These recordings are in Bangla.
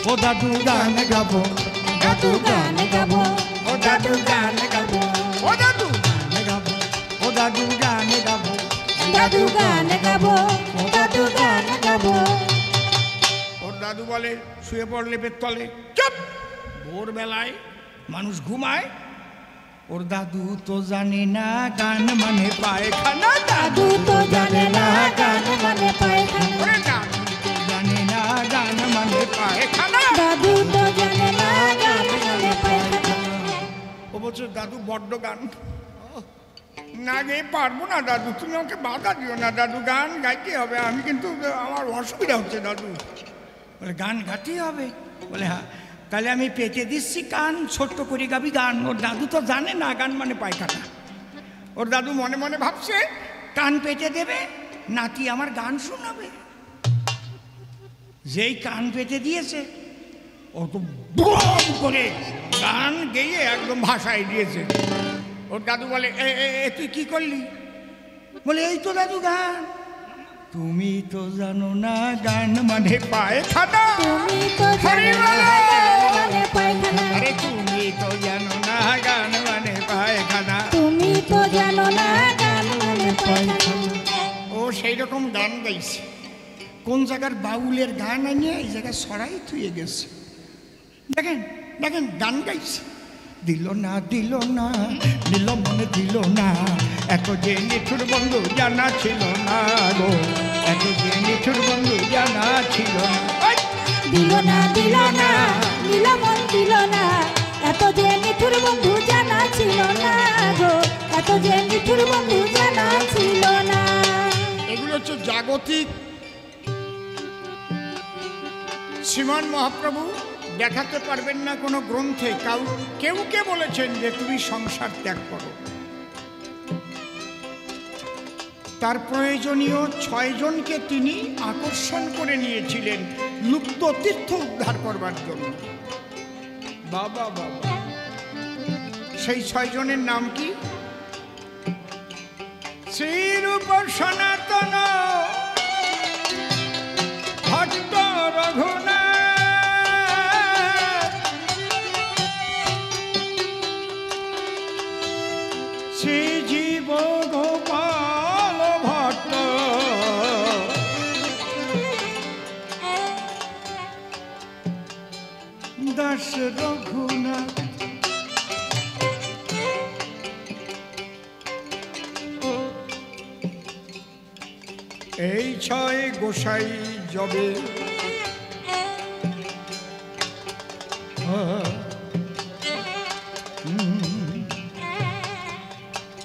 ও দাদু গান গাবো, দাদু গান গাবো, ও দাদু গান গাবো, ও দাদু গান গাবো, ও দাদু গান গাবো, দাদু গান গাবো, দাদু গান গাবো। ওর দাদু বলে শুয়ে পড় লেপের তলে। চুপ! ভোরবেলায় মানুষ ঘুমায়। ওর দাদু তো জানে না গান মানে পায়খানা। দাদু তো জানে না গান মানে পায়খানা। ওরে দাদু তো জানে না গান মানে পায়খানা। দাদু তো জানে না গান মানে পায়খানা। ও বলছে দাদু বড্ড গান না গেয়ে পারবো না দাদু, তুমি আমাকে বাধা দিও না দাদু, গান গাইতে হবে, আমি কিন্তু আমার অসুবিধা হচ্ছে দাদু। বলে গান গাইতেই হবে? বলে হ্যাঁ, তাহলে আমি পেতে দিচ্ছি কান, ছোট্ট করে গাবি গান। ওর দাদু তো জানে না গান মানে পায়খানা। ওর দাদু মনে মনে ভাবছে কান পেতে দেবে, নাতি আমার গান শোনাবে। যেই কান পেতে দিয়েছে ও তো বম করে গান গেয়ে একদম ভাষায় দিয়েছে। ওর দাদু বলে এ তুই কি করলি? বলে এই তো দাদু গান। তুমি তো জানো না গান মানে পায়খানা। তুমি তো জানো না গান মানে পায়খানা। আরে তুমি তো জানো না গান মানে পায়খানা। তুমি তো জানো না গান মানে পায়খানা। ও সেই রকম গান গাইছে। কোন জায়গার বাউলের গান আনিয়ে এই জায়গায় সরাই থুয়ে গেছে। দেখেন দেখেন গান গাইছে। দিল না দিল না, দিল মনে দিল না, এত যে নিঠুর বন্ধু জানা ছিল না গো, এত যে নিঠুর বন্ধু জানা ছিল না। দিল না দিল না, দিল মন দিল না, এত যে নিঠুর বন্ধু জানা ছিল না গো, এত যে নিঠুর বন্ধু জানা ছিল না। এগুলো হচ্ছে জাগতিক। শ্রীমান মহাপ্রভু দেখাতে পারবেন না কোনো গ্রন্থে কেউ কে বলেছেন যে তুমি সংসার ত্যাগ করো। তার প্রয়োজনীয় 6 জনকে তিনি আকর্ষণ করে নিয়েছিলেন লুপ্ত তীর্থ উদ্ধার করবার জন্য। বাবা বাবা, সেই 6 জনের নাম কি? শ্রীরূপ সনাতন ভট্ট রঘুনাথ, শ্রীজীব গোপাল ভট্ট, দাস রঘুনাথ। এই 6 গোসাই যবে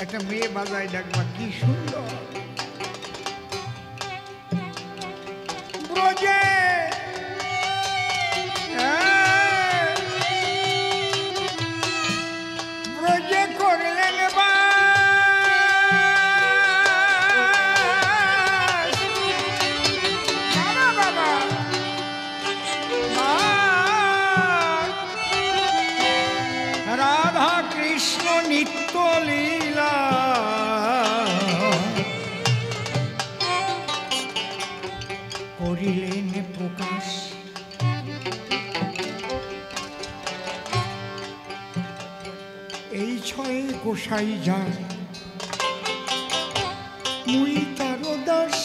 একটা মেয়ে বাজায় ডাকবা, কি সুন্দর ব্রজে ব্রজে করলেন বা রাধা কৃষ্ণ নিত্য লীলা, করিলেন প্রকাশ। এই 6 গোসাই যার মুই তার দাস,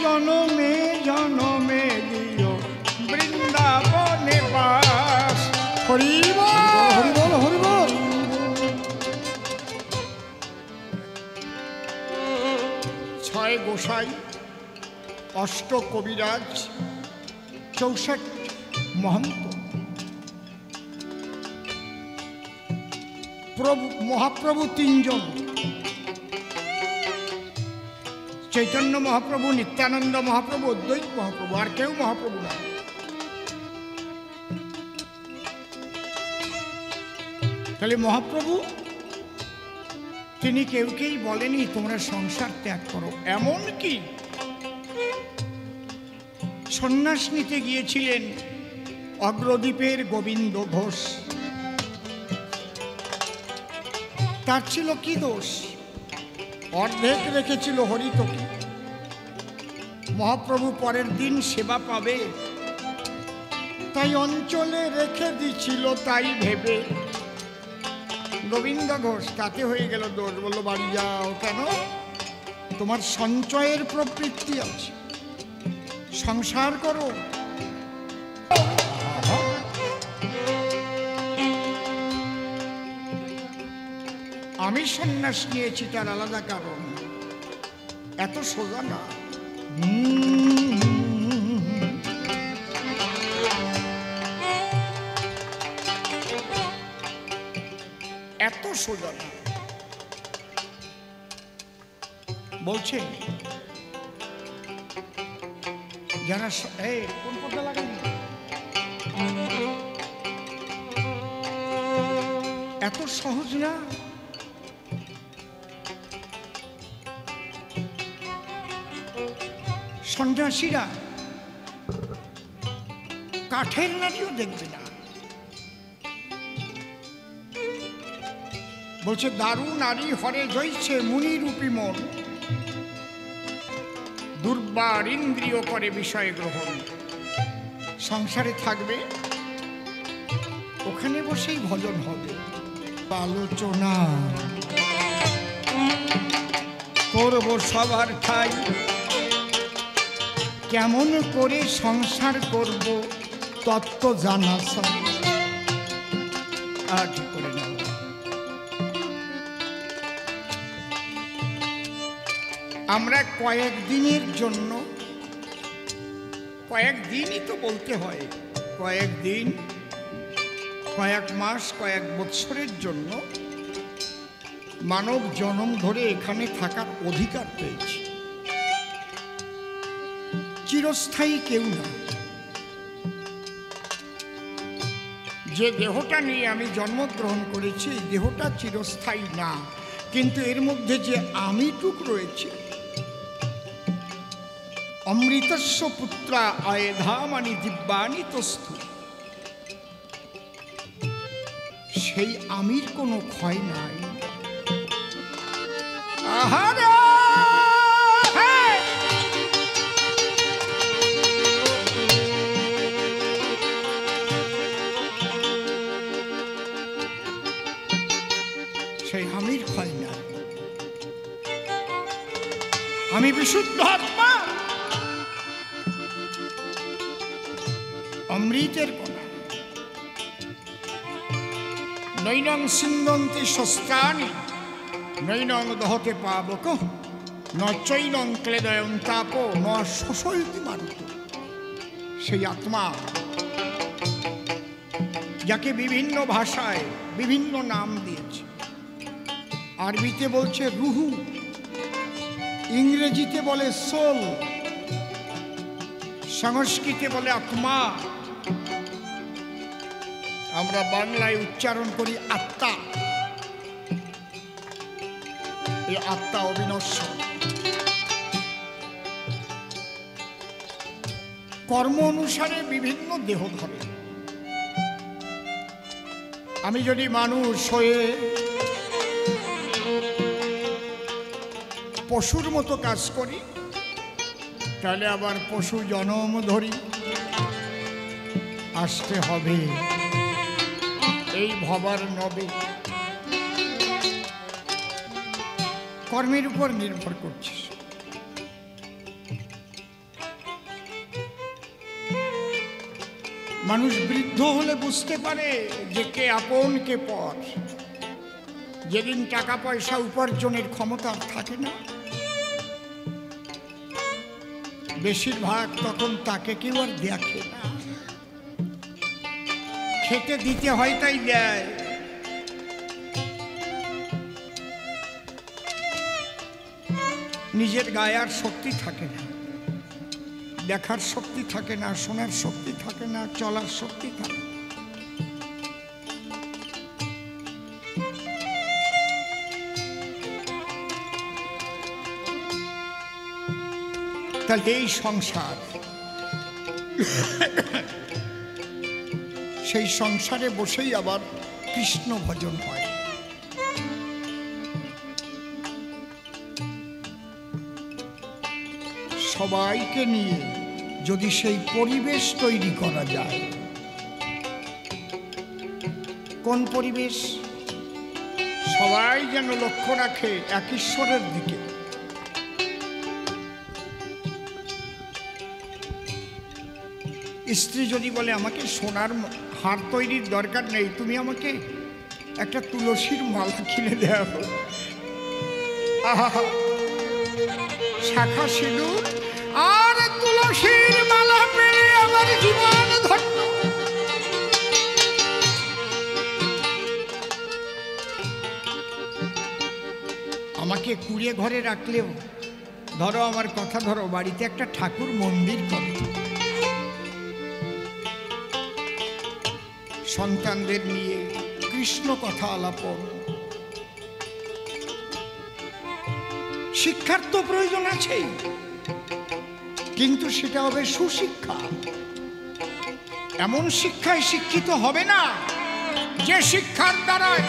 জনমে জনমে দিও বৃন্দাবনে বাস। হরি বল হরি বল হরি বল। 6 গোসাই, 8 কবিরাজ, 64 মহন্ত। মহাপ্রভু 3 জন, চৈতন্য মহাপ্রভু, নিত্যানন্দ মহাপ্রভু, অদ্বৈত মহাপ্রভু, আর কেউ মহাপ্রভু না। তাহলে মহাপ্রভু তিনি কেউকেই বলেনি তোমরা সংসার ত্যাগ করো। এমনকি সন্ন্যাস নিতে গিয়েছিলেন অগ্রদ্বীপের গোবিন্দ ঘোষ। তার ছিল কি দোষ? অর্ধেক রেখেছিল হরিতকি। মহাপ্রভু পরের দিন সেবা পাবে তাই অঞ্চলে রেখে দিছিল তাই ভেবে। গোবিন্দ ঘোষ তাতে হয়ে গেল দোষ, বললো বাড়ি যাও। কেন? তোমার সঞ্চয়ের প্রবৃত্তি আছে, সংসার করো। আমি সন্ন্যাস নিয়েছি তার আলাদা কারণ, এত সোজা না। এত সোজা না। বলছে যারা কোন পর্দা লাগানি, এত সহজ না। সন্ন্যাসীরা কাঠের নারীও দেখবে না। বলছে দারু নারী হরে জইছে মুনিরূপী মন, দুর্বার ইন্দ্রিয় করে বিষয় গ্রহণ। সংসারে থাকবে, ওখানে বসেই ভজন হবে। আলোচনা করব সবার ঠাই, কেমন করে সংসার করব তত্ত্ব জানা চাই। আর করে না, আমরা কয়েকদিনের জন্য, কয়েকদিনই তো বলতে হয়, কয়েকদিন, কয়েক মাস, কয়েক বৎসরের জন্য মানব জন্ম ধরে এখানে থাকার অধিকার পেয়েছি। চিরস্থায়ী কেউ না। যে দেহটা নিয়ে আমি জন্মগ্রহণ করেছি, এই দেহটা চিরস্থায়ী না, কিন্তু এর মধ্যে যে আমিটুক রয়েছে, অমৃতস্য পুত্রা আয়েধামানি দিব্যানি তস্থু, সেই আমির কোনো ক্ষয় নাই। আহারে সেই আমির ক্ষয় নাই। আমি বিশুদ্ধ আত্মা, অমৃতের কণা। নৈনং সিন্দন্তি শস্ত্রাণি নৈনং দহতে পাবক, ন চৈনং ক্লেদয়ং তাপ, ন শোষয়তি মারুত। সেই আত্মা যাকে বিভিন্ন ভাষায় বিভিন্ন নাম দিয়েছে। আরবিতে বলছে রুহু, ইংরেজিতে বলে সোল, সংস্কৃতে বলে আত্মা, আমরা বাংলায় উচ্চারণ করি আত্মা। এই আত্মা অবিনশ্বর। কর্ম অনুসারে বিভিন্ন দেহ ধরে। আমি যদি মানুষ হয়ে পশুর মতো কাজ করি, তাহলে আবার পশু জন্ম ধরি, আসতে হবে এই ভবার নবে। কর্মের উপর নির্ভর করছিস। মানুষ বৃদ্ধ হলে বুঝতে পারে যে কে আপন কে পর। যেদিন টাকা পয়সা উপার্জনের ক্ষমতা থাকে না, বেশিরভাগ তখন তাকে কেউ আর দেখে না। খেতে দিতে হয় তাই দেয়। নিজের গায়ে আর শক্তি থাকে না, দেখার শক্তি থাকে না, শোনার শক্তি থাকে না, চলার শক্তি থাকে। তাহলে এই সংসার, সেই সংসারে বসেই আবার কৃষ্ণ ভজন হয়। সবাইকে নিয়ে যদি সেই পরিবেশ তৈরি করা যায়, কোন পরিবেশ? সবাই যেন লক্ষ্য রাখে এক ঈশ্বরের দিকে। স্ত্রী যদি বলে আমাকে সোনার হার তৈরির দরকার নেই, তুমি আমাকে একটা তুলসীর মালা কিনে দেও, আহা, শাখা সিঁদুর আর তুলসীর মালা পেয়ে আমার জীবন ধন্য। আমাকে কুড়িয়ে ঘরে রাখলেও, ধরো আমার কথা ধরো, বাড়িতে একটা ঠাকুর মন্দির করে সন্তানদের নিয়ে কৃষ্ণ কথা আলাপন। শিক্ষার তো প্রয়োজন আছে, কিন্তু সেটা হবে সুশিক্ষা। এমন শিক্ষায় শিক্ষিত হবে না যে শিক্ষার দ্বারায়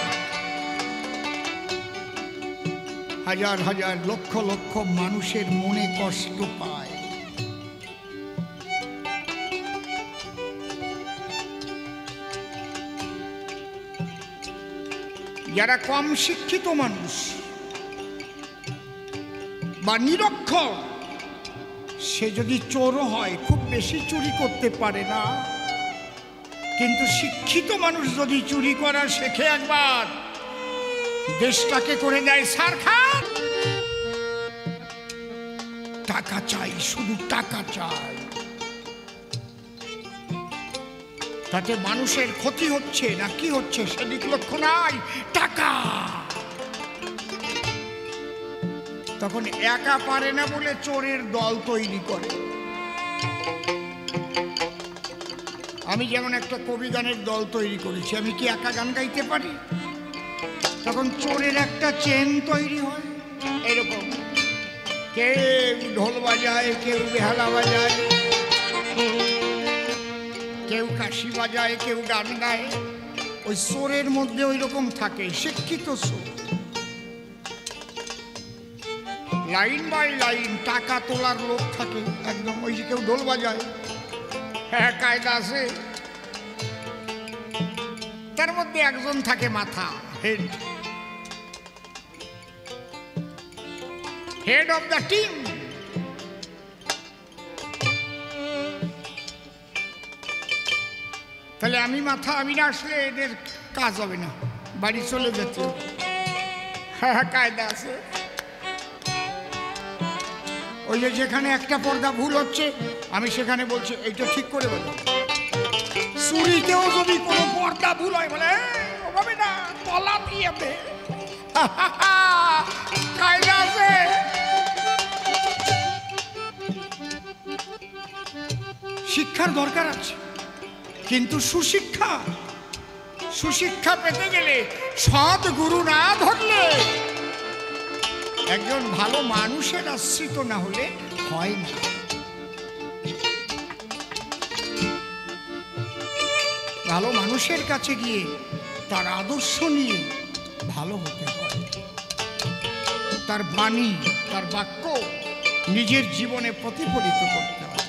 হাজার হাজার লক্ষ লক্ষ মানুষের মনে কষ্ট পায়। যারা কম শিক্ষিত মানুষ বা নিরক্ষর, সে যদি চোরও হয় খুব বেশি চুরি করতে পারে না, কিন্তু শিক্ষিত মানুষ যদি চুরি করা শেখে একবার, দেশটাকে করে দেয় সারখার। টাকা চাই, শুধু টাকা চাই, তাতে মানুষের ক্ষতি হচ্ছে না কি হচ্ছে সেদিক লক্ষ্য নাই, টাকা। তখন একা পারে না বলে চোরের দল তৈরি করে। আমি যেমন একটা কবি গানের দল তৈরি করেছি, আমি কি একা গান গাইতে পারি? তখন চোরের একটা চেন তৈরি হয় এরকম, কেউ ঢোল বাজায়, কেউ বেহালা বাজায়, কেউ কাশি বাজায়, কেউ গান গায়। ওই চোরের মধ্যে ওই রকম থাকে শিক্ষিত চোর, লাইন বাই লাইন টাকা তোলার লোক থাকে একদম। ওই যে কেউ ঢোল বাজায়, হ্যাঁ কায়দা আছে, তার মধ্যে একজন থাকে মাথা, head, head of the team. তাহলে আমি মাথা, আমি না আসলে এদের কাজ হবে না, বাড়ি চলে যেতে। হ্যাঁ কায়দা আছে। ওই যে যেখানে একটা পর্দা ভুল হচ্ছে, আমি সেখানে বলছি এইটা ঠিক করে বলো। চুরিতেও যদি কোনো পর্দা ভুল হয়, বলে ওভাবে না, তলা দিয়ে কায়দা আছে। শিক্ষার দরকার আছে, কিন্তু সুশিক্ষা, সুশিক্ষা পেতে গেলে সৎ গুরু না ধরলে, একজন ভালো মানুষের আশ্রিত না হলে হয় না। ভালো মানুষের কাছে গিয়ে তার আদর্শ নিয়ে ভালো হতে হয়, তার বাণী, তার বাক্য নিজের জীবনে প্রতিফলিত করতে হয়।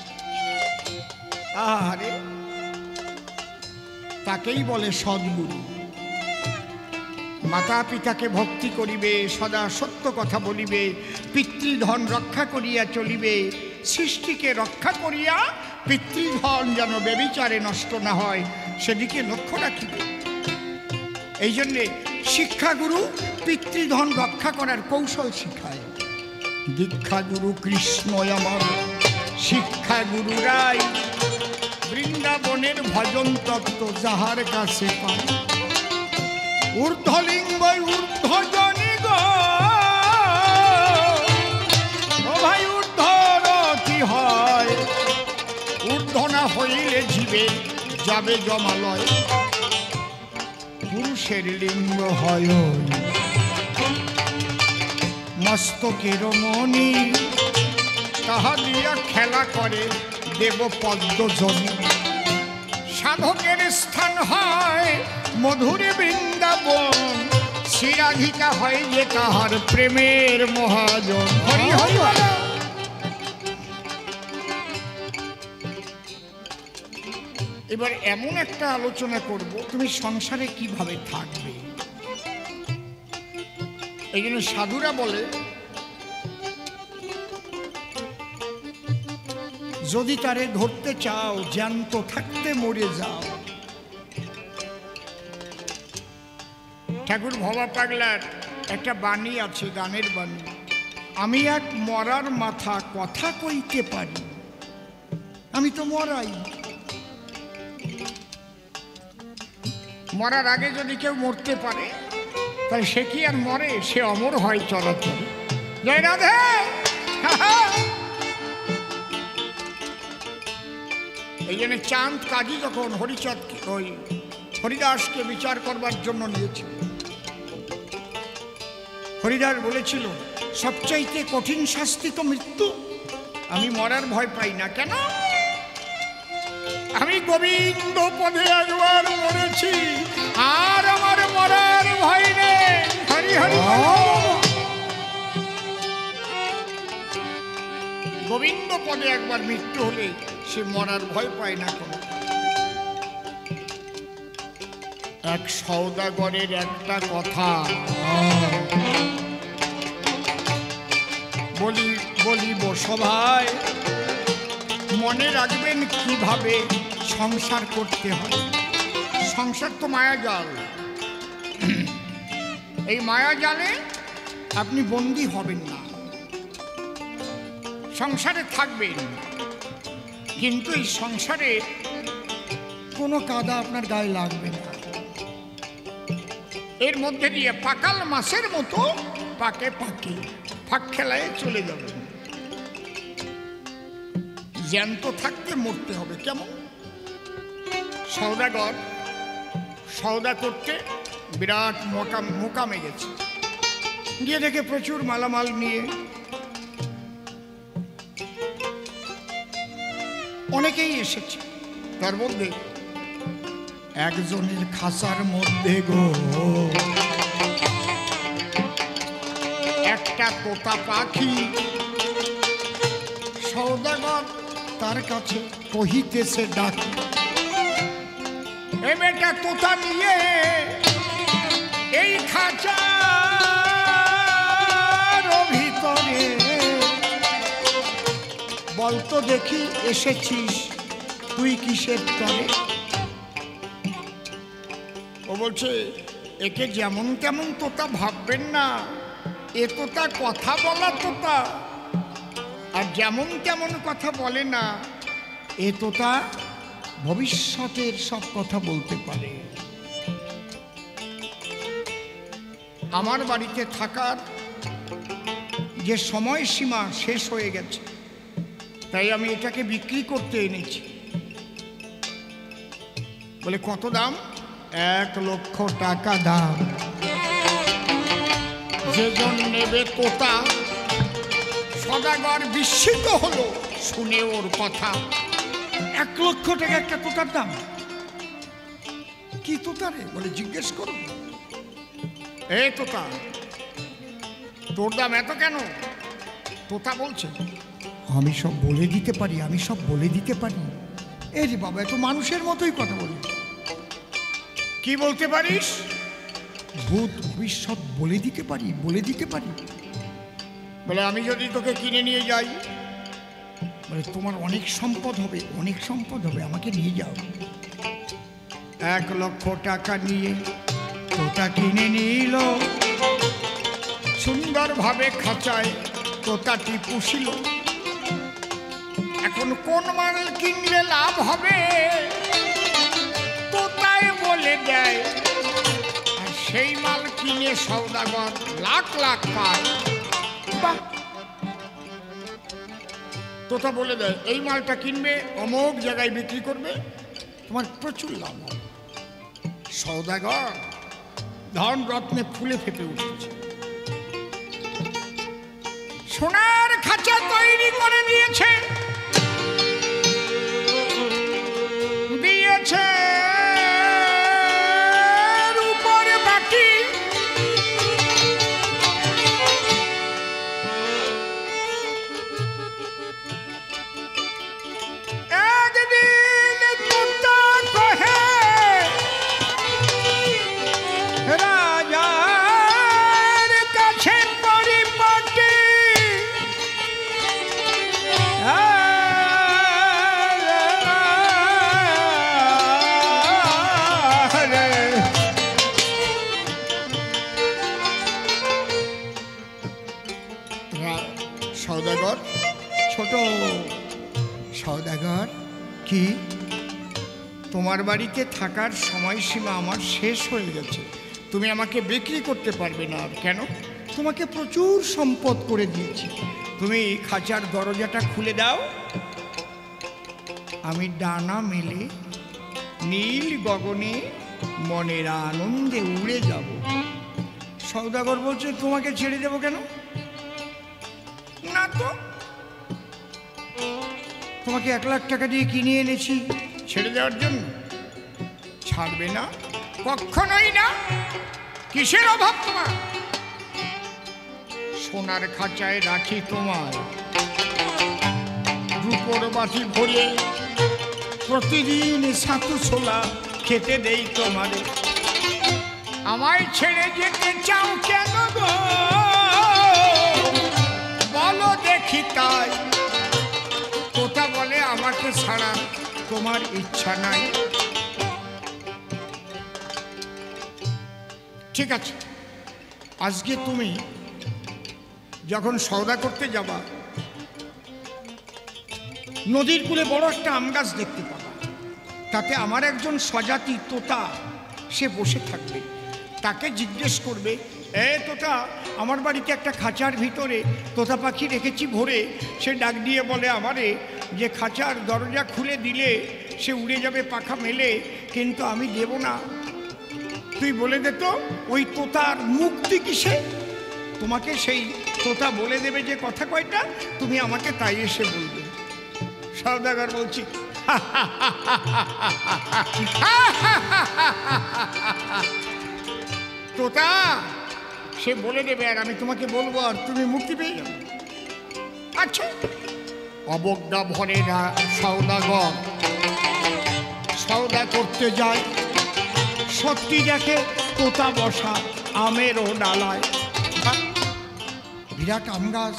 আরে তাকেই বলে সদ্গুরু। মাতা পিতাকে ভক্তি করিবে, সদা সত্য কথা বলিবে, পিতৃধন রক্ষা করিয়া চলিবে, সৃষ্টিকে রক্ষা করিয়া পিতৃধন যেন বেবিচারে নষ্ট না হয় সেদিকে লক্ষ্য রাখিবে। এই জন্যে শিক্ষাগুরু পিতৃধন রক্ষা করার কৌশল শিখায়। দীক্ষাগুরু কৃষ্ণ আমার, শিক্ষাগুরু রাই, বৃন্দাবনের ভজন তত্ত্ব যাহার কাছে পায়। ঊর্ধ্বলিঙ্গ ঊর্ধ্বজনী গো, ও ভাই ঊর্ধ্বর কি হয়, ঊর্ধ্ব না হইলে জীবে যাবে জমালয়। পুরুষের লিঙ্গ হয় মস্তকের মণি, তাহা দিয়া খেলা করে দেব পদ্মজনী। সাধকের স্থান হয় মধুর বৃন্দাবন, শ্রীরাধিকা হয় যে তাহার প্রেমের মহাজন। হরি হরি বল। এবার এমন একটা আলোচনা করব, তুমি সংসারে কিভাবে থাকবে। এই জন্য সাধুরা বলে, যদি তারে ধরতে চাও জ্যান্ত থাকতে মরে যাও। ঠাকুর ভবা পাগলার একটা বাণী আছে, গানের বাণী, আমি এক মরার মাথা কথা কইতে পারি। আমি তো মরাই, মরার আগে যদি কেউ মরতে পারে তাহলে সে কি আর মরে, সে অমর হয় চরাচরে। জয় রাধে। এই জন্য চাঁদ কাজী যখন ওই হরিদাসকে বিচার করবার জন্য নিয়েছিল, হরিদাস বলেছিল সবচাইতে কঠিন শাস্তি তো মৃত্যু, আমি মরার ভয় পাই না। কেন? আমি গোবিন্দ পদে একবার মরেছি, আর আমার মরার ভয় নেই। হরি হরি। গোবিন্দ পদে একবার মৃত্যু হলে সে মরার ভয় পায় না কোনো। এক সওদাগরের একটা কথা বলিব সভায়, মনে রাখবেন কিভাবে সংসার করতে হয়। সংসার তো মায়াজাল, এই মায়াজালে আপনি বন্দী হবেন না, সংসারে থাকবেন, কিন্তু এই সংসারে কোনো কাদা আপনার গায়ে লাগবে না। এর মধ্যে দিয়ে পাকাল মাছের মতো পাকে পাকে ফাঁক খেলায় চলে যাবে। জ্যান্ত থাকতে মরতে হবে। কেমন? সওদাগর সওদা করতে বিরাট মোকামে গেছে, গিয়ে দেখে প্রচুর মালামাল নিয়ে অনেকেই এসেছে। তার মধ্যে একজনের খাঁচার মধ্যে গো একটা তোতা পাখি। সওদাগর তার কাছে কহিতেছে ডাকি, এ বেটা তোতা নিয়ে এই খাঁচার ভিতরে বলতো দেখি এসেছিস তুই কিসের তরে। ও বলছে, একে যেমন তেমন তোতা ভাববেন না, এ তোতা কথা বলা তোতা, আর যেমন তেমন কথা বলে না, এ তোতা ভবিষ্যতের সব কথা বলতে পারে। আমার বাড়িতে থাকার যে সময়সীমা শেষ হয়ে গেছে, তাই আমি এটাকে বিক্রি করতে এনেছি। বলে কত দাম? 1 লক্ষ টাকা দাম। যেজন নেবে তোতা। সওদাগর বিস্মিত হলো শুনে ওর কথা। 1 লক্ষ টাকা একটা তোতার দাম? কি তোতা রে? বলে জিজ্ঞেস করো। এ তোতা, তোর দাম এত কেন? তোতা বলছে, আমি সব বলে দিতে পারি, আমি সব বলে দিতে পারি। এই রে বাবা, এত মানুষের মতোই কথা বলি। কি বলতে পারিস? ভূত ভবিষ্যৎ বলে দিতে পারি, বলে দিতে পারি। বলে আমি যদি তোকে কিনে নিয়ে যাই, বলে তোমার অনেক সম্পদ হবে, অনেক সম্পদ হবে, আমাকে নিয়ে যাও। 1 লক্ষ টাকা নিয়ে তোতা কিনে নিল, সুন্দরভাবে খাঁচায় তোতাটি পুষিল। এখন কোন মাল কিনলে লাভ হবে তোতায় বলে দেয়, আর সেই মাল কিনে সওদাগর লাখ লাখ পায়। বাহ! তোতা বলে দেয়, এই মালটা কিনবে, অমুক জায়গায় বিক্রি করবে, তোমার প্রচুর লাভ হবে। সওদাগর ধন রত্নে ফুলে ফেপে উঠেছে। সোনার খাঁচা তৈরি করে দিয়েছে, দিয়েছে উপরে বাটি। একদিন তোতা তোমার বাড়িতে থাকার সময়সীমা আমার শেষ হয়ে গেছে। তুমি আমাকে বিক্রি করতে পারবে না। আর কেন? তোমাকে প্রচুর সম্পদ করে দিয়েছি। তুমি খাঁচার দরজাটা খুলে দাও, আমি ডানা মেলে নীল গগনে মনের আনন্দে উড়ে যাব। সওদাগর বলছে, তোমাকে ছেড়ে দেবো কেন? না তো, তোমাকে 1 লাখ টাকা দিয়ে কিনে এনেছি ছেড়ে দেওয়ার জন্য। ছাড়বে না? কখনোই না। কিসের অভাব তোমার? সোনার খাঁচায় রাখি তোমার, রূপোর বাটি ভরে প্রতিদিন সাতু ছোলা খেতে দেই তোমারে। আমায় ছেড়ে যেতে চাও কেন গো, বলো দেখি তাই। তোতা বলে, আমাকে ছাড়া তোমার ইচ্ছা নাই। ঠিক আছে, আজকে তুমি যখন সওদা করতে যাবা, নদীর কূলে বড় একটা আম গাছ দেখতে পাবা। তাতে আমার একজন স্বজাতি তোতা সে বসে থাকবে। তাকে জিজ্ঞেস করবে, এ তোতা, আমার বাড়িতে একটা খাঁচার ভিতরে তোতা পাখি রেখেছি ভরে। সে ডাক দিয়ে বলে আমারে যে খাঁচার দরজা খুলে দিলে সে উড়ে যাবে পাখা মেলে, কিন্তু আমি দেব না। তুই বলে দে তো, ওই তোতার মুক্তি কিসে? তোমাকে সেই তোতা বলে দেবে যে কথা কয়টা, তুমি আমাকে তাই এসে বলবে। সওদাগর বলছি, তোতা সে বলে দেবে আর আমি তোমাকে বলবো, আর তুমি মুক্তি পেয়ে যাবে। আচ্ছা, অবজ্ঞা ভরে না সওদাগর সওদা করতে যায়, সত্যি দেখে তোতা বসা আমেরও ডালায়। বিরাট আম গাছ।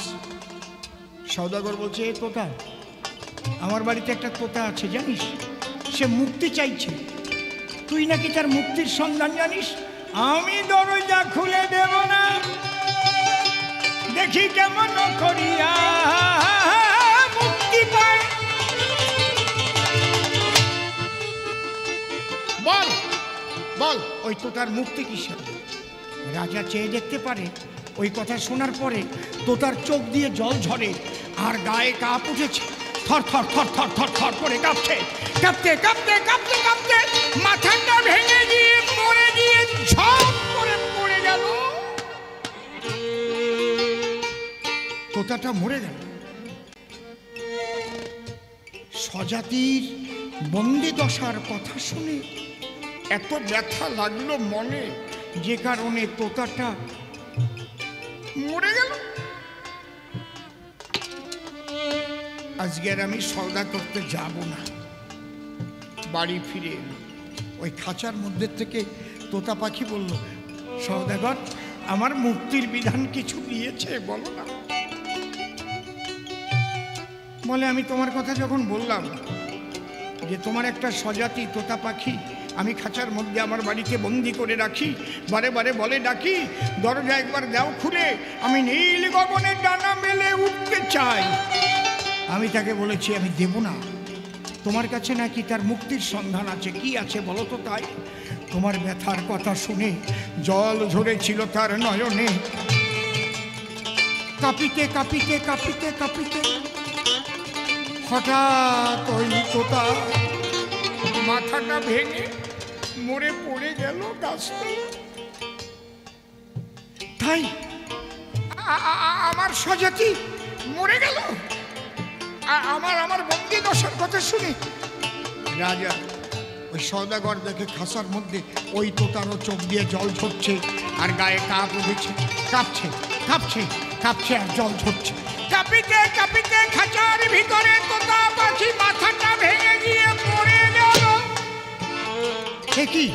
সওদাগর বলছে, এ তোতা, আমার বাড়িতে একটা তোতা আছে জানিস, সে মুক্তি চাইছে। তুই নাকি তার মুক্তির সন্ধান জানিস। আমি দরজা খুলে দেব না, দেখি কেমন করিয়া মুক্তি পায়। বল বল, ওই তোতার মুক্তি কিসে? রাজা চেয়ে দেখতে পারে। ওই কথা শোনার পরে তোতার চোখ দিয়ে জল ঝরে আর গায়ে কাঁপ উঠেছে। থর থর থর থর থর থর করে কাঁপছে। কাঁপতে কাঁপতে কাঁপতে কাঁপতে মাথাটা ভেঙে গিয়ে মরে গিয়ে ঝপ করে পড়ে গেল। তোতাটা মরে গেল। স্বজাতির বন্দি দশার কথা শুনে এত ব্যথা লাগলো মনে, যে কারণে তোতাটা মরে গেল। আজকে আর আমি সওদা করতে যাব না। বাড়ি ফিরে এলো। ওই খাঁচার মধ্যে থেকে তোতা পাখি বলল, সওদাগর, আমার মুক্তির বিধান কিছু দিয়েছে বলো না। বলে, আমি তোমার কথা যখন বললাম যে তোমার একটা স্বজাতি তোতা পাখি আমি খাঁচার মধ্যে আমার বাড়িতে বন্দি করে রাখি, বারে বারে বলে ডাকি, দরজা একবার দাও খুলে, আমি নীল গগনের ডানা মেলে উঠতে চাই। আমি তাকে বলেছি আমি দেব না। তোমার কাছে নাকি তার মুক্তির সন্ধান আছে। কি আছে বলো তো তাই? তোমার ব্যথার কথা শুনে জল ঝরেছিল তার নয়নে। কাঁপিতে কাঁপিতে কাঁপিতে কাঁপিতে হঠাৎ ওই তোতা মাথাটা ভেঙে মরে পড়ে গেল গাছটা। তাই আমার স্বজাতি মরে গেল। আমার বন্দি দশার কথা শুনে রাজা ওই সওদাগর দেখে খাঁচার মধ্যে ওই তোতারও চোখ দিয়ে জল ঝরছে আর গায়ে কাঁপ উঠেছে। কাঁপছে কাঁপছে কাঁপছে আর জল ঝরছে। কাঁপিতে কাঁপিতে খাঁচার ভিতরে তোতা পাখি মাথাটা ভেঙে গিয়ে পড়ে গেল। কি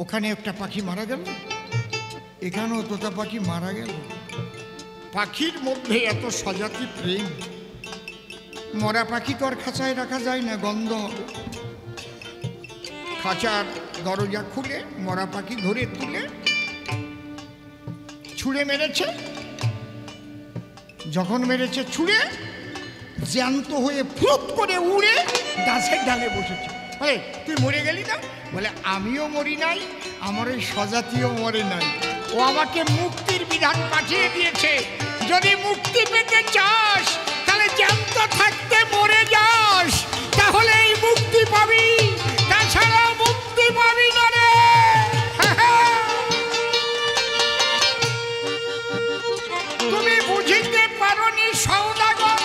ওখানে একটা পাখি মারা গেল, এখানেও তোতা পাখি মারা গেল। পাখির মধ্যে এত স্বজাতি প্রেম। মরা পাখি তো আর খাঁচায় রাখা যায় না, গন্ধ হবে। খাঁচার দরজা খুলে মরা পাখি ধরে তুলে ছুঁড়ে মেরেছে। যখন মেরেছে ছুঁড়ে, জ্যান্ত হয়ে ফুপ করে উড়ে গাছের ডালে বসেছে। বলে তুই মরে গেলি না? বলে আমিও মরি নাই, আমার ওই স্বজাতীয় মরে নাই। ও আমাকে মুক্তির বিধান পাঠিয়ে দিয়েছে। যদি মুক্তি পেতে চাস তাহলে জ্যান্ত থাকতে মরে যাস, তাহলে এই মুক্তি পাবি, তাছাড়া মুক্তি পাবি না রে। তুমি বুঝিতে পারোনি সওদাগর,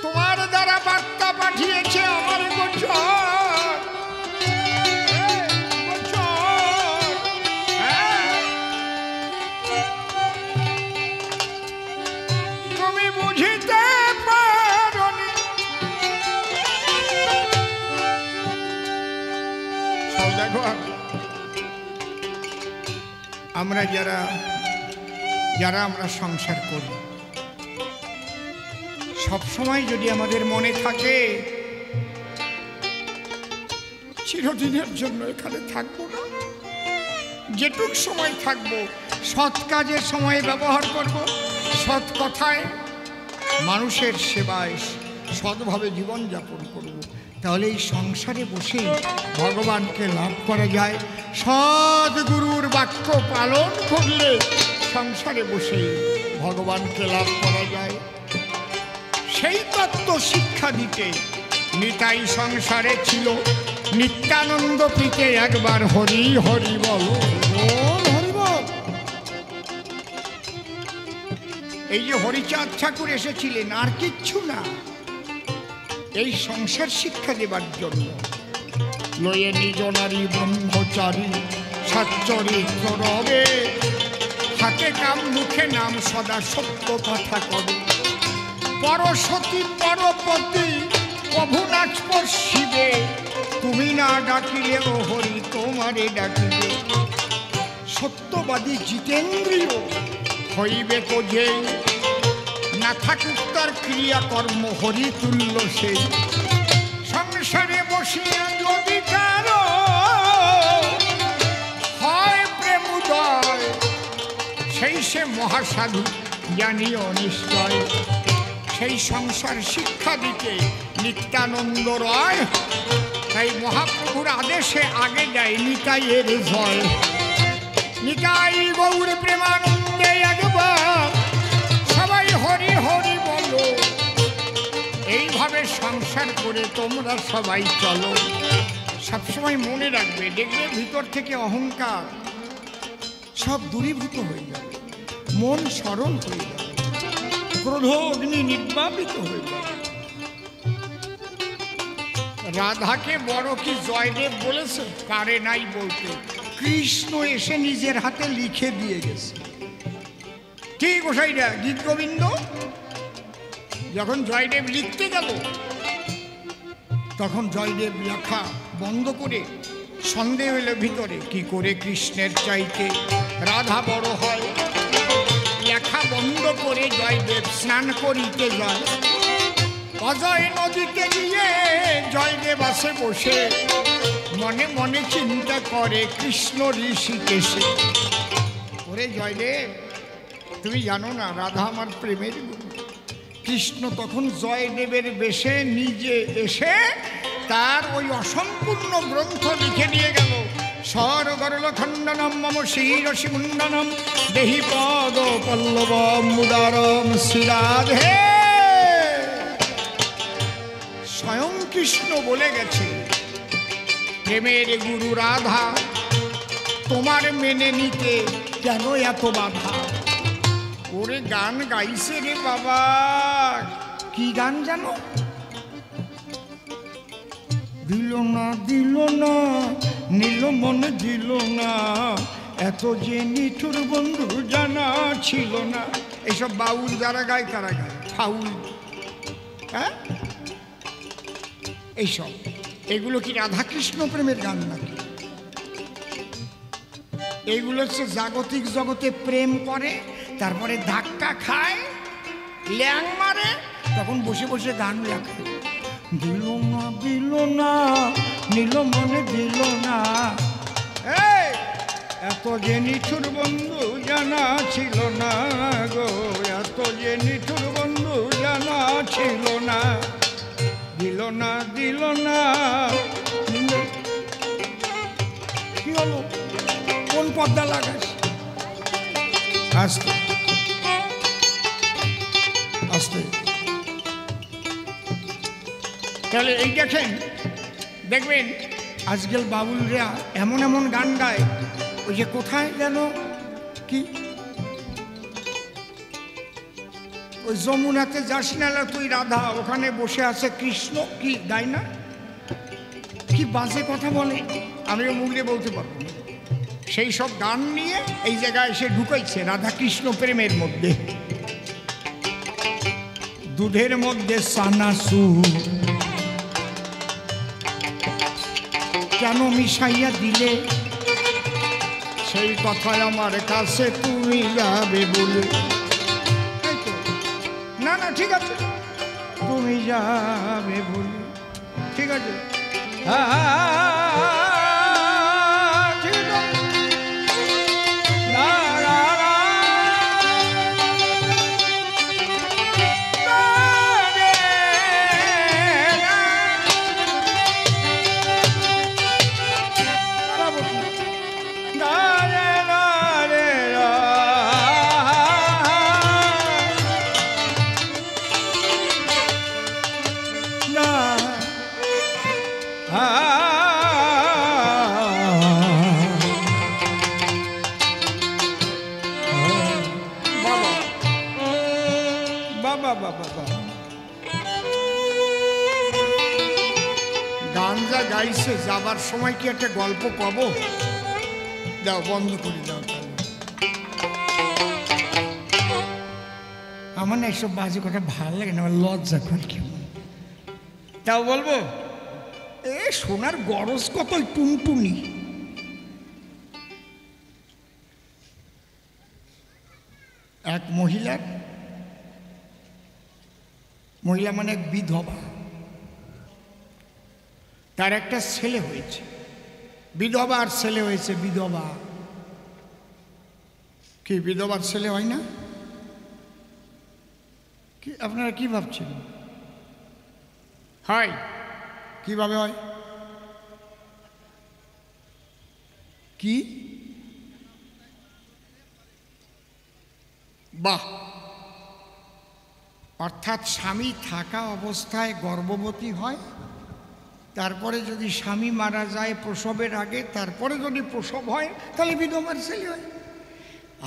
তোমার দ্বারা বার্তা পাঠিয়েছে আমার গোচর। তুমি বুঝিতে পারোনি। সওদাগর, আমরা যারা আমরা সংসার করি, সবসময় যদি আমাদের মনে থাকে চিরদিনের জন্য এখানে থাকবো না, যেটুক সময় থাকবো সৎ কাজের সময় ব্যবহার করব, সৎ কথায় মানুষের সেবায় সৎভাবে জীবনযাপন করব, তাহলে এই সংসারে বসে ভগবানকে লাভ করা যায়। সদ্গুরুর বাক্য পালন করলে সংসারে বসে ভগবানকে লাভ করা যায়। সেই তত্ত্ব শিক্ষা দিতে নিতাই সংসারে ছিল। নিত্যানন্দ প্রীতে একবার হরি হরি বল, হরি বল। এই যে হরিচাঁদ ঠাকুর এসেছিলেন আর কিচ্ছু না, এই সংসার শিক্ষা দেবার জন্য। লয়ে নিজ নারী ব্রহ্মচারী সচ্চরিত্র রবে, হাতে কাম মুখে নাম সদা সত্য কথা কবে। পরসতী পরপতি প্রভু না স্পর্শিবে, তুমি না ডাকিলে ও হরি তোমারে ডাকিবে। সত্যবাদী জিতেন্দ্রিয় হইবে তো যে, না থাকুক তার ক্রিয়াকর্ম হরি তুল্য সে। সংসারে বসিয়া যদি কারো হয় প্রেমোদয়, সেই সে মহাসাধু জানিও নিশ্চয়। সেই সংসার শিক্ষা দিতে নিত্যানন্দ রয়, তাই মহাপ্রভুর আদেশে আগে যায় নিতাইয়ের জয়। নিতাই গৌর প্রেমানন্দে একবার সবাই হরি হরি বলো। এইভাবে সংসার করে তোমরা সবাই চলো। সবসময় মনে রাখবে, দেখবে ভিতর থেকে অহংকার সব দূরীভূত হয়ে যাবে, মন সরল হয়ে যাবে, ক্রোধ অগ্নি নির্বাপিত হয়ে যাবে। রাধাকে বড় কি জয়দেব বলেছে? পারে নাই বলতে, কৃষ্ণ এসে নিজের হাতে লিখে দিয়ে গেছে। ঠিক গোসাইরা গীত গোবিন্দ যখন জয়দেব লিখতে গেল, তখন জয়দেব লেখা বন্ধ করে সন্দেহ হইল ভিতরে, কি করে কৃষ্ণের চাইতে রাধা বড় হয়। লেখা বন্ধ করে জয়দেব স্নান করিতে যায়। অজয় নদীতে গিয়ে জয়দেব আসে বসে, মনে মনে চিন্তা করে কৃষ্ণ ঋষিকেশে। ওরে জয়দেব, তুমি জানো না রাধা আমার প্রেমের গুরু। কৃষ্ণ তখন জয়দেবের বেশে নিজে এসে তার ওই অসম্পূর্ণ গ্রন্থ লিখে দিয়ে গেল। স্বরগরল খণ্ডনম মম শিরসি মুণ্ডনম দেহি পদ পল্লবম মুদারম শ্রীরাধে। স্বয়ং কৃষ্ণ বলে গেছে, প্রেমের গুরু রাধা, তোমার মেনে নিতে কেন এত বাধা। ওরে গান গাইছে রে বাবা, কি গান জানো? দিল না দিল না নীল মনে দিল না, এত যে নিঠুর বন্ধু জানা ছিল না। এইসব বাউল যারা গায় তারা গায় ফাউল। হ্যাঁ, এইসব এগুলো কি রাধাকৃষ্ণ প্রেমের গান নাকি? এইগুলো হচ্ছে জাগতিক জগতে প্রেম করে, তারপরে ধাক্কা খায়, ল্যাং মারে, তখন বসে বসে গান লেখে। দিল না দিল না নীল মনে দিল না, এত যে নিঠুর বন্ধু জানা ছিল না গো, এত যে নিঠুর বন্ধু জানা ছিল না, দিল না দিল না। কি হলো, কোন পর্দা লাগাস? আস্তে আস্তে। তাহলে এই দেখবেন আজকাল বাবুলরা এমন এমন গান গায়, ওই যে কোথায় যেন কি ওই যমুনাতে যাস না তুই রাধা, ওখানে বসে আছে কৃষ্ণ, কি গায় না, কি বাজে কথা বলে, আমিও মুখ দিয়ে বলতে পারবো না। সেই সব গান নিয়ে এই জায়গায় এসে ঢুকাইছে রাধা কৃষ্ণ প্রেমের মধ্যে। দুধের মধ্যে সানাসুর কেন মিশাইয়া দিলে, সেই কথায় আমার কাছে তুমি যাবে বলে। না না ঠিক আছে, তুমি যাবে বলে, ঠিক আছে ঠিক আছে। গান যা গাইছে, যাবার সময় কি একটা গল্প পাবো? দাও বন্ধ করে দাও। আমার না এসব বাজে কথা ভালো লাগে না, আমার লজ্জা করে কেমন। তাও বলবো, এ সোনার গরজ কত টুনটুনি। এক মহিলা মানে এক বিধবা, তার একটা ছেলে হয়েছে, বিধবার ছেলে হয়েছে। বিধবা কি বিধবার ছেলে হয় না? কি আপনারা কি ভাবছেন? হয়, কিভাবে হয়? কি বাহ, অর্থাৎ স্বামী থাকা অবস্থায় গর্ভবতী হয়, তারপরে যদি স্বামী মারা যায় প্রসবের আগে, তারপরে যদি প্রসব হয় তাহলে বিধবার ছেলে হয়।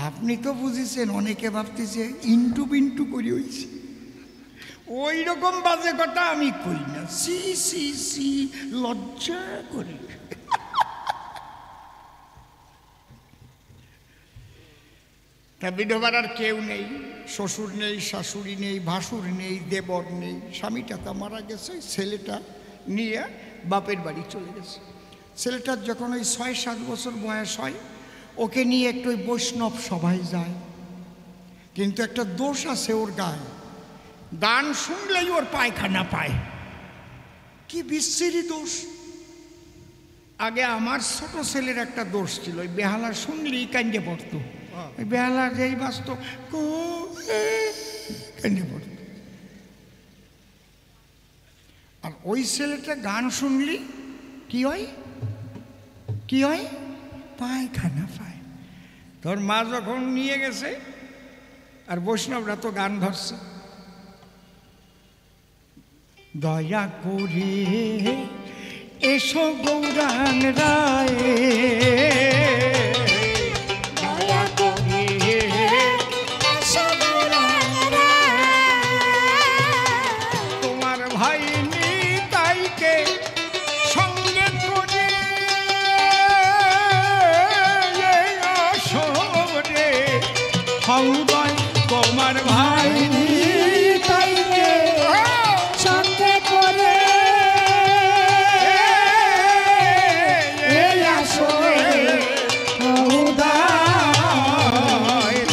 আপনি তো বুঝেছেন, অনেকে ভাবতেছে ইন্টু বিন্টু করি হয়েছে। ওই রকম বাজে কথা আমি কই না, সি সি সি, লজ্জা করি। তা বিধবার আর কেউ নেই, শ্বশুর নেই, শাশুড়ি নেই, ভাসুর নেই, দেবর নেই, স্বামীটা তা মারা গেছে, ছেলেটা নিয়ে বাপের বাড়ি চলে গেছে। ছেলেটার যখন ওই ৬-৭ বছর বয়স হয়, ওকে নিয়ে একটু ওই বৈষ্ণব সভায় যায়। কিন্তু একটা দোষ আছে ওর গায়ে, গান শুনলেই ওর পায়খানা পায়। কি বিশ্রী দোষ! আগে আমার ছোট ছেলের একটা দোষ ছিল, ওই বেহালা শুনলেই কান্দে পড়তো। ওই বেহালা যেই বাঁচত কান্দে পড়ত। আর ওই ছেলেটা গান শুনলি কি হয়, কি হয়? পায়খানা পায়। তোর মা যখন নিয়ে গেছে, আর বৈষ্ণবরা তো গান ধরছে, দয়া করে এসো গৌরাঙ্গ রায়, দয়া করে এসো গৌরাঙ্গ রায়, তোমার ভাই নিতাইকে সঙ্গে করে আসরে হংগয়, তোমার ভাই নিতাইকে সঙ্গে করে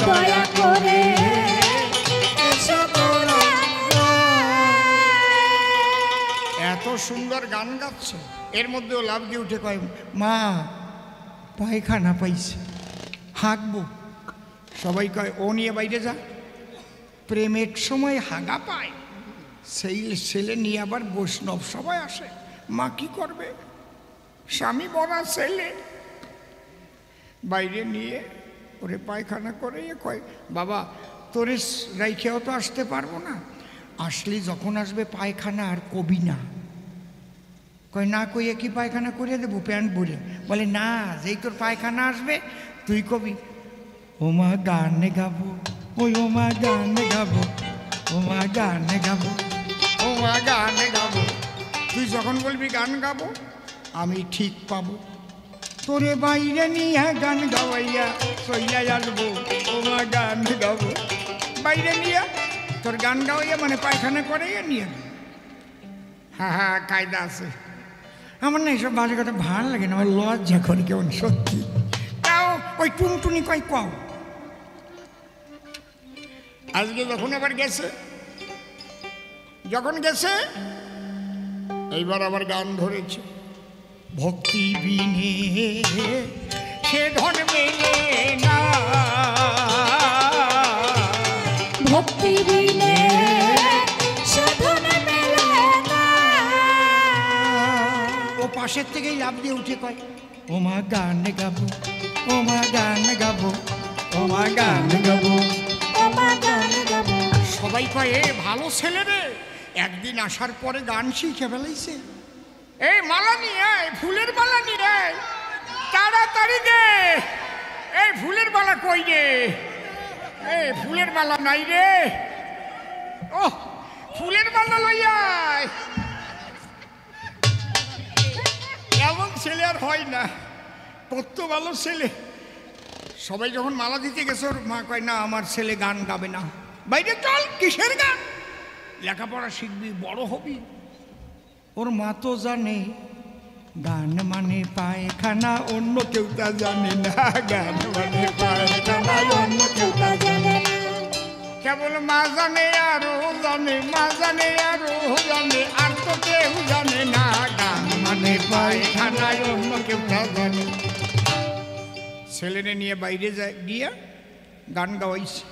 দয়া করে। এত সুন্দর গান গাচ্ছে, এর মধ্যেও লাভ দিয়ে উঠে কয়, মা পায়খানা পাইছে, হাঁকবো। সবাই কয় ও নিয়ে বাইরে যা, প্রেমের সময় হাগা পায়, সেই ছেলে নিয়ে আবার বৈষ্ণব সবাই আসে। মা কি করবে, স্বামী বড়া ছেলে বাইরে নিয়ে ওরে পায়খানা করে কয়, বাবা তোরে রাইখেও তো আসতে পারবো না, আসলে যখন আসবে পায়খানা আর কবি না। কয় না, কইয়ে কি পায়খানা করে দেবো প্যান্ট বলে? বলে না, যেই তোর পায়খানা আসবে তুই কবি, ও মা গান গাবো, ওই ও মা গান গাবো, ও মা গান গাবো, ও মা গান গাবো। তুই যখন বলবি গান গাবো আমি ঠিক পাবো, তোরে বাইরে নিয়ে গান গাওয়াইয়া সইয়া আসবো, ও মা গান গাবো। বাইরে নিয়ে তোর গান গাওয়াইয়া মানে পায়খানা করাইয়া নিয়ে। হ্যাঁ হ্যাঁ, কায়দা আছে। আমার না এইসব বাজে কথা ভালো লাগে না, আমার লজ্জা করে কেমন সত্যি। তাও ওই টুনটুনি কয় কও। আজকে যখন আবার গেছে, যখন গেছে এইবার আবার গান ধরেছে, ভক্তি বিনে সে ধন মেলে না, ভক্তি বিনে সে ধন মেলে না। ও পাশের থেকেই লাফ দিয়ে উঠে কয়, ও মা গান গাবো, ও মা গান গাবো, ও মা গান গাবো, ও মা গান গাবো। সবাই কয় এ ভালো ছেলে রে, একদিন আসার পরে গান শিখে ফেলাইছে। এই মালা নিয়ে আয়, ফুলের মালা নিয়ে আয়, তাড়াতাড়ি দে। এই ফুলের মালা কই রে? এই ফুলের মালা নাই রে। ও ফুলের মালা লইয়া আয়। এমন ছেলে আর হয় না, কত ভালো ছেলে। সবাই যখন মালা দিতে গেছে ওর মা কয়, না আমার ছেলে গান গাবে না, বাইরে চল। কিসের গান? লেখাপড়া শিখবি, বড় হবি। ওর মা তো জানে গান মানে পায়খানা, অন্য কেউ তা জানে না। গান মানে পায়খানা, অন্য কেউ তা জানে না। কেবল মা জানে আরো জানে, মা জানে আরো জানে, আর তো কেউ জানে না। গান মানে পায়খানা, অন্য কেউ তা জানে। ছেলেরে নিয়ে বাইরে যায়, গিয়া গান গাওয়াইছে,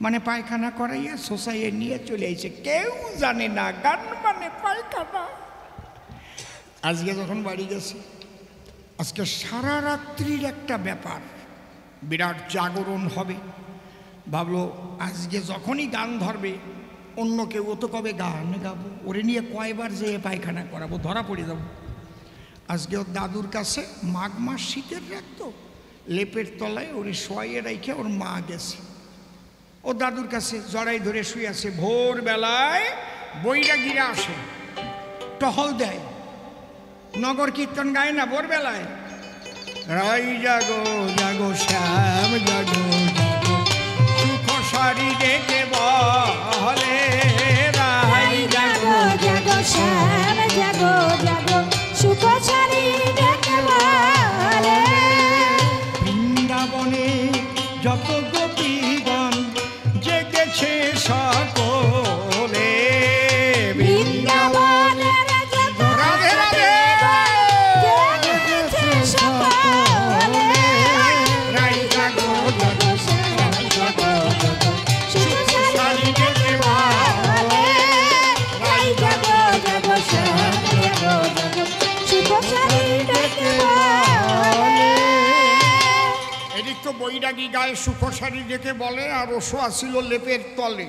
মানে পায়খানা করাইয়া সোসাইয়ে নিয়ে চলে আইছে। কেউ জানে না গান মানে পায়খানা। আজকে যখন বাড়ি গেছে, আজকে সারা রাত্রির একটা ব্যাপার, বিরাট জাগরণ হবে। ভাবলো আজকে যখনই গান ধরবে অন্য কেউ, ও তো কবে গান গাবো, ওরে নিয়ে কয়বার যে পায়খানা করাবো, ধরা পড়ে যাবো। আজকে ওর দাদুর কাছে, মাঘ মাস শীতের রাখতো, লেপের তলায় ওরে শোয়াইয়ে রেখে ওর মা গেছে। ও দাদুর কাছে জড়াই ধরে শুয়ে আছে। ভোরবেলায় বৈরাগীরা আসে, টহল দেয়, নগর কীর্তন গায় না ভোরবেলায়, রাই জাগো জাগো শ্যাম জাগো জাগো, সুখ সারি ডেকে বলে, রাই জাগো জাগো শ্যাম জাগো জাগো, সুখ সারি ডেকে বলে। বৃন্দাবনে যত গোপীগণ জেগেছে সকলে, বৃন্দাবনের যত রাধে রাধে জেগেছে সকলে, রাই জাগো জাগো শ্যাম জাগো জাগো, সুখ সারি ডেকে বলে। রাই জাগো জাগো শ্যাম জাগো জাগো, সুখ সারি ডেকে বলে। এদিক তো বৈরাগী গায়ে সুখসারি ডেকে বলে, আর ওসো আসিল লেপের তলে।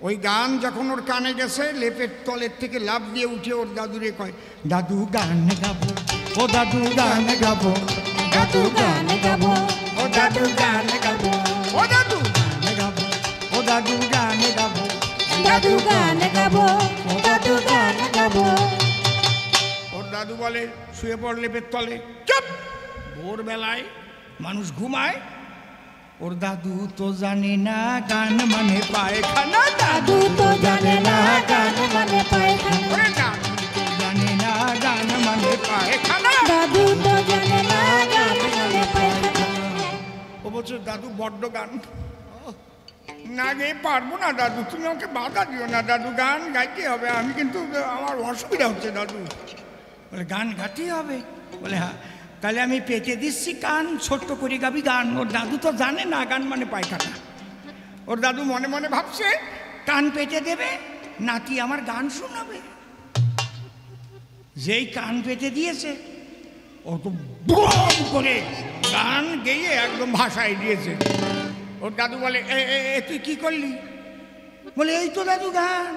ওই গান যখন ওর কানে গেছে, লেপের তলের থেকে লাফ দিয়ে উঠে ওর দাদুরে কয়, দাদু গান গাবো, ও দাদু গান গাবো, দাদু গান গাবো, ও দাদু গান গাবো, ও দাদু গান গাবো, ও দাদু গান গাবো, দাদু গান গাবো, দাদু গান গাবো। ওর দাদু বলে, শুয়ে পড় লেপের তলে, চুপ। ভোরবেলায় মানুষ ঘুমায়, ওর দাদু তো জানে না গান মানে পায়খানা। দাদু তো জানে না গান মানে পায়খানা, ওরে দাদু তো জানে না গান মানে পায়খানা। দাদু তো জানে না গান মানে পায়খানা। ও বলছে দাদু বড্ড গান, না গিয়ে পারবো না দাদু, তুমি আমাকে বাধা দিও না দাদু, গান গাইতে হবে, আমি কিন্তু আমার অসুবিধা হচ্ছে দাদু। বলে গান গাইতেই হবে? বলে হ্যাঁ, তাহলে আমি পেতে দিচ্ছি কান, ছোট্ট করে গাবি গান। ওর দাদু তো জানে না গান মানে পায়খানা। ওর দাদু মনে মনে ভাবছে কান পেতে দেবে, নাতি আমার গান শোনাবে। যেই কান পেতে দিয়েছে ও তো বম করে গান গেয়ে একদম ভাষায় দিয়েছে। ওর দাদু বলে, এ তুই কি করলি? বলে, এই তো দাদু গান।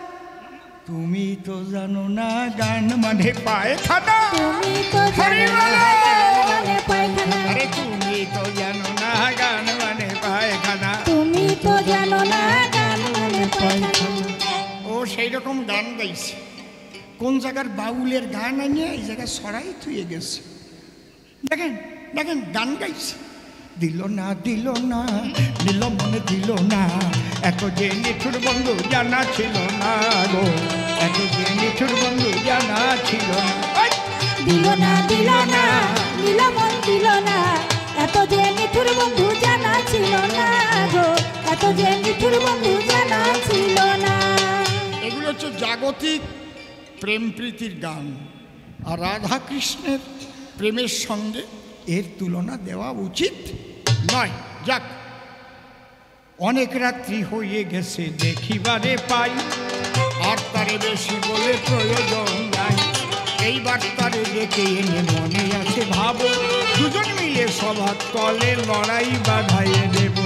তুমি তো জানো না গান মানে পায়খানা। তুমি তো জানো না গান মানে পায়খানা। আরে তুমি তো জানো না গান মানে পায়খানা। তুমি তো জানো না গান মানে পায়খানা। ও সেই রকম গান গাইছে। কোন জায়গার বাউলের গান আনিয়ে এই জায়গায় সরাই থুয়ে গেছে। দেখেন দেখেন গান গাইছে। দিল না দিল মনে দিল না, এত যে নিঠুর বন্ধু জানা ছিল না গো, এত যে নিঠুর বন্ধু জানা ছিল না। দিল না নীল মন দিল না, এত যে নিঠুর বন্ধু জানা ছিল না গো, এত যে নিঠুর বন্ধু জানা ছিল না। এগুলো হচ্ছে জাগতিক প্রেম প্রীতির গান। আর রাধা কৃষ্ণের প্রেমের সঙ্গে এর তুলনা দেওয়া উচিত নয়। যাক, অনেক রাত্রি হয়ে গেছে দেখিবারে পাই, আর তারে বেশি বলে প্রয়োজন নাই। এইবার তারে ডেকে এনে মনে আছে ভাবো, দুজন মিলে সবার তলে লড়াই বাধাইয়ে দেব।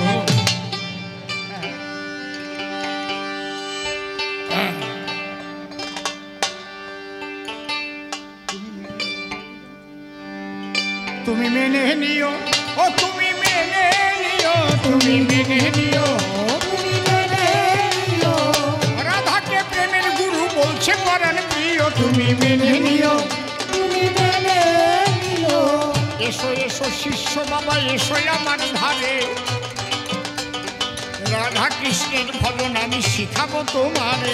তুমি মেনে নিও, ও তুমি মেনে নিও, তুমি মেনে নিও, তুমি মেনে নিও। রাধাকে প্রেমের গুরু বলছে পরাণ প্রিয়, তুমি মেনে নিও, তুমি মেনে নিও। এসো এসো শিষ্য বাবা, এসো আমার ধারে, রাধা কৃষ্ণের ভজন আমি শিখাবো তোমারে।